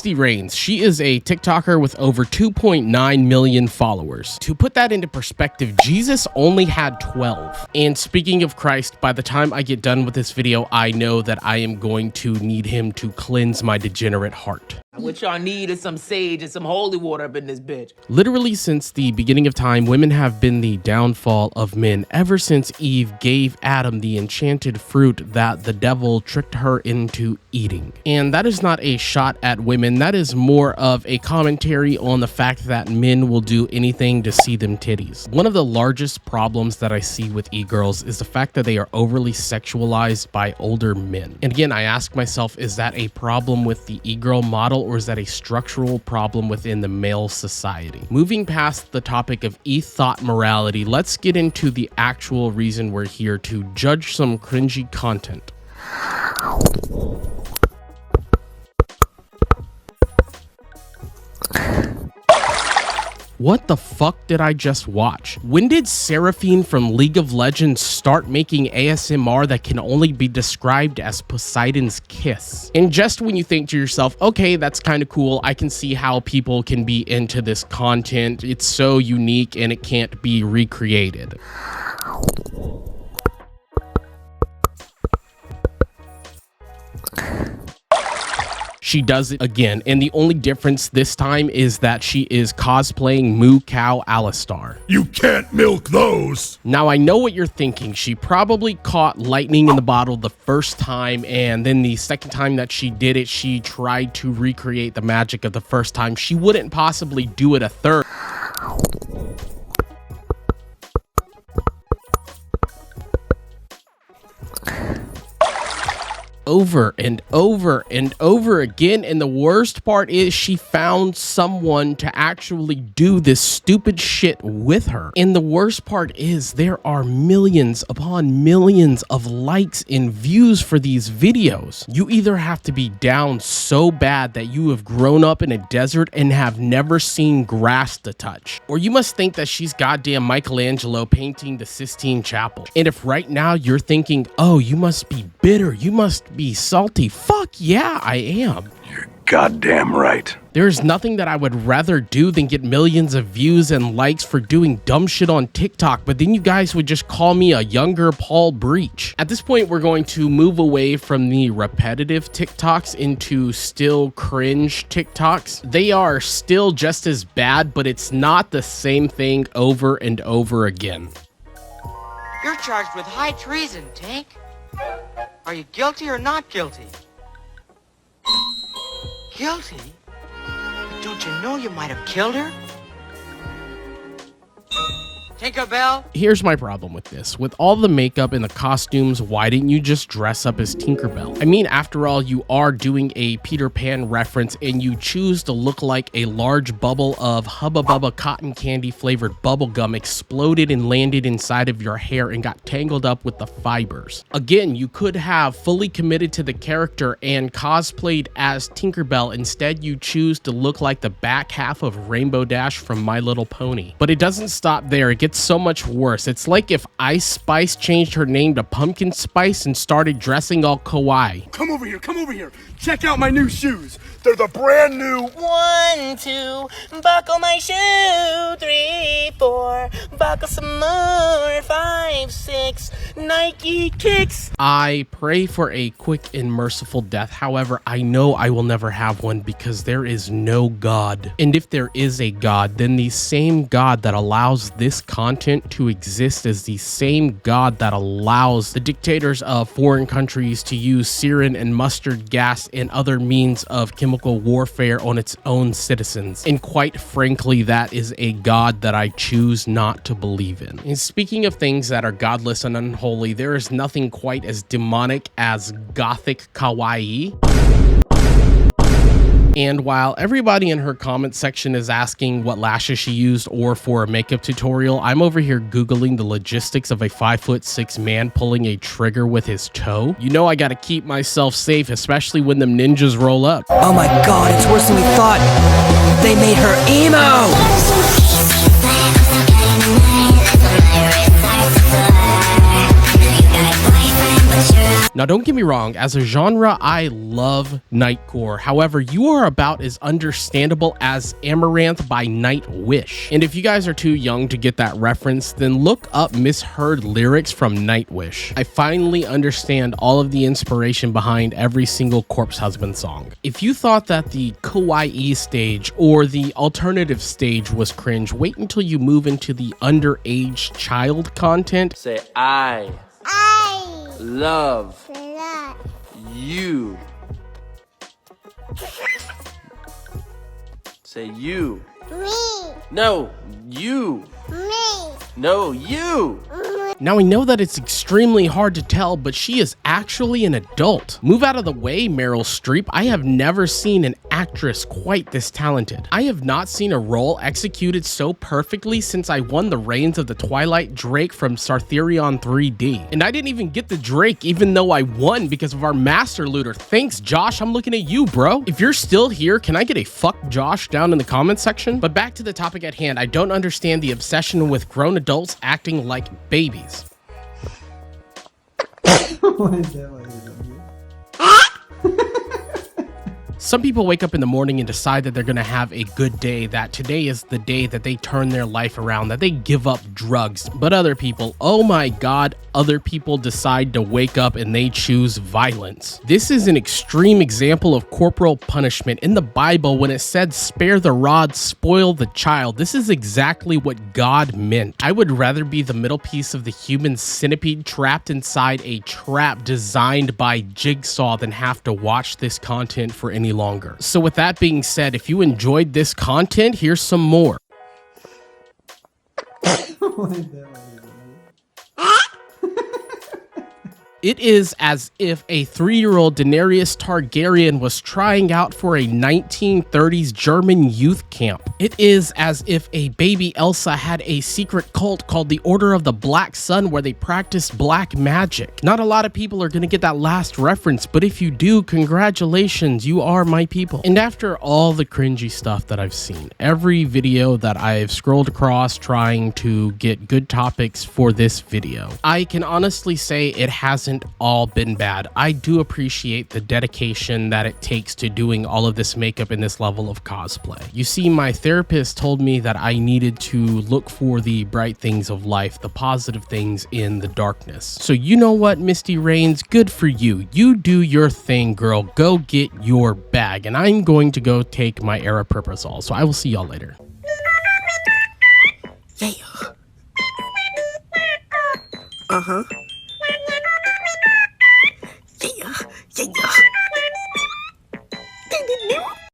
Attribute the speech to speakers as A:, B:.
A: Misty Raines. She is a TikToker with over 2.9 million followers. To put that into perspective, Jesus only had 12. And speaking of Christ, by the time I get done with this video, I know that I am going to need him to cleanse my degenerate heart.
B: What y'all need is some sage and some holy water up in this bitch.
A: Literally since the beginning of time, women have been the downfall of men ever since Eve gave Adam the enchanted fruit that the devil tricked her into eating. And that is not a shot at women, that is more of a commentary on the fact that men will do anything to see them titties. One of the largest problems that I see with e-girls is the fact that they are overly sexualized by older men. And again, I ask myself, is that a problem with the e-girl model, or is that a structural problem within the male society? Moving past the topic of e-thought morality, let's get into the actual reason we're here to judge some cringy content. What the fuck did I just watch? When did Seraphine from League of Legends start making ASMR that can only be described as Poseidon's kiss? And just when you think to yourself, okay, that's kind of cool, I can see how people can be into this content, it's so unique and it can't be recreated. She does it again, and the only difference this time is that she is cosplaying Moo Cow Alistar.
C: You can't milk those!
A: Now I know what you're thinking. She probably caught lightning in the bottle the first time, and then the second time that she did it, she tried to recreate the magic of the first time. She wouldn't possibly do it a third. Over and over and over again, and the worst part is she found someone to actually do this stupid shit with her. And the worst part is there are millions upon millions of likes and views for these videos. You either have to be down so bad that you have grown up in a desert and have never seen grass to touch, or you must think that she's goddamn Michelangelo painting the Sistine Chapel. And if right now you're thinking, oh, you must be bitter, you must be salty, fuck yeah, I am.
C: You're goddamn right.
A: There's nothing that I would rather do than get millions of views and likes for doing dumb shit on TikTok, but then you guys would just call me a younger Paul Breach. At this point, we're going to move away from the repetitive TikToks into still cringe TikToks. They are still just as bad, but it's not the same thing over and over again.
D: You're charged with high treason, Tank. Are you guilty or not guilty? Guilty? But don't you know you might have killed her? Tinkerbell?
A: Here's my problem with this. With all the makeup and the costumes, why didn't you just dress up as Tinkerbell? I mean, after all, you are doing a Peter Pan reference and you choose to look like a large bubble of Hubba Bubba cotton candy flavored bubblegum exploded and landed inside of your hair and got tangled up with the fibers. Again, you could have fully committed to the character and cosplayed as Tinkerbell. Instead, you choose to look like the back half of Rainbow Dash from My Little Pony. But it doesn't stop there. It gets so much worse. It's like if Ice Spice changed her name to Pumpkin Spice and started dressing all kawaii.
C: Come over here. Check out my new shoes. They're the brand new
B: 1, 2, buckle my shoe. 3, 4, buckle some more. 5, 6, Nike kicks.
A: I pray for a quick and merciful death. However, I know I will never have one because there is no God. And if there is a God, then the same God that allows this content to exist is the same God that allows the dictators of foreign countries to use sarin and mustard gas and other means of chemical warfare on its own citizens. And quite frankly, that is a God that I choose not to believe in. And speaking of things that are godless and unholy, there is nothing quite as demonic as gothic kawaii. And while everybody in her comment section is asking what lashes she used or for a makeup tutorial, I'm over here Googling the logistics of a 5'6" man pulling a trigger with his toe. You know I gotta keep myself safe, especially when them ninjas roll up.
D: Oh my god, it's worse than we thought. They made her emo!
A: Now, don't get me wrong, as a genre, I love Nightcore. However, you are about as understandable as Amaranth by Nightwish. And if you guys are too young to get that reference, then look up misheard lyrics from Nightwish. I finally understand all of the inspiration behind every single Corpse Husband song. If you thought that the kawaii stage or the alternative stage was cringe, wait until you move into the underage child content.
E: Say I love you. Say you.
F: Me.
E: No, you.
F: Me.
E: No, you.
A: Now, I know that it's extremely hard to tell, but she is actually an adult. Move out of the way, Meryl Streep. I have never seen an actress quite this talented. I have not seen a role executed so perfectly since I won the reins of the Twilight Drake from Sartherion 3D. And I didn't even get the Drake even though I won because of our Master Looter. Thanks, Josh. I'm looking at you, bro. If you're still here, can I get a fuck Josh down in the comments section? But back to the topic at hand, I don't understand the obsession with grown adults acting like babies. Some people wake up in the morning and decide that they're gonna have a good day, that today is the day that they turn their life around, that they give up drugs. But other people, oh my god, other people decide to wake up and they choose violence. This is an extreme example of corporal punishment. In the Bible, when it said spare the rod, spoil the child, this is exactly what God meant. I would rather be the middle piece of the human centipede trapped inside a trap designed by Jigsaw than have to watch this content for any longer. So with that being said, if you enjoyed this content, here's some more. It is as if a 3-year-old Daenerys Targaryen was trying out for a 1930s German youth camp. It is as if a baby Elsa had a secret cult called the Order of the Black Sun where they practiced black magic. Not a lot of people are gonna get that last reference, but if you do, congratulations, you are my people. And after all the cringy stuff that I've seen, every video that I've scrolled across trying to get good topics for this video, I can honestly say it hasn't all been bad. I do appreciate the dedication that it takes to doing all of this makeup and this level of cosplay. You see, my therapist told me that I needed to look for the bright things of life, the positive things in the darkness. So you know what, Misty Raines, good for you. You do your thing, girl. Go get your bag. And I'm going to go take my aripiprazole. So I will see y'all later.
B: Yeah. Uh-huh. Yeah.